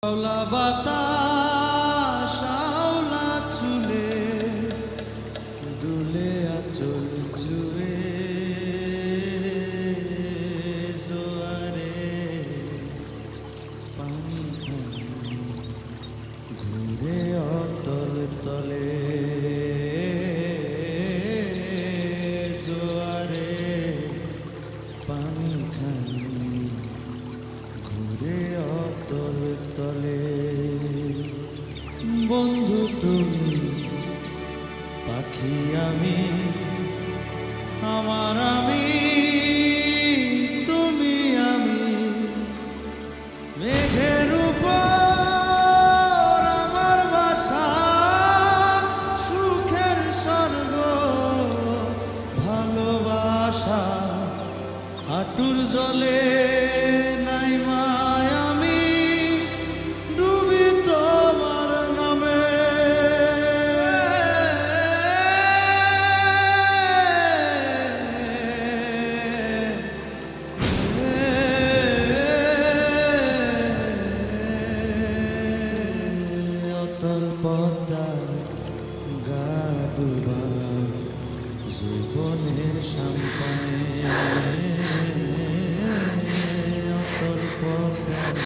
শাওলা বাতাস শাওলা চুলে দুলে আঁচল জুড়ে জোয়ারে পানি ঘুরে অতল তলে জোয়ারে পানি খানি ঘুরে অতল তলে। বন্ধু তুমি পাখি আমি আমার আমি তুমি আমি মেঘের উপর আমার বাসা সুখের স্বর্গ ভালোবাসা হাঁটুর জলে নাই মায় আমি ডুবি তোমার নামে। অতল পদ্মা গা ডুবা জীবনের সাম্পানে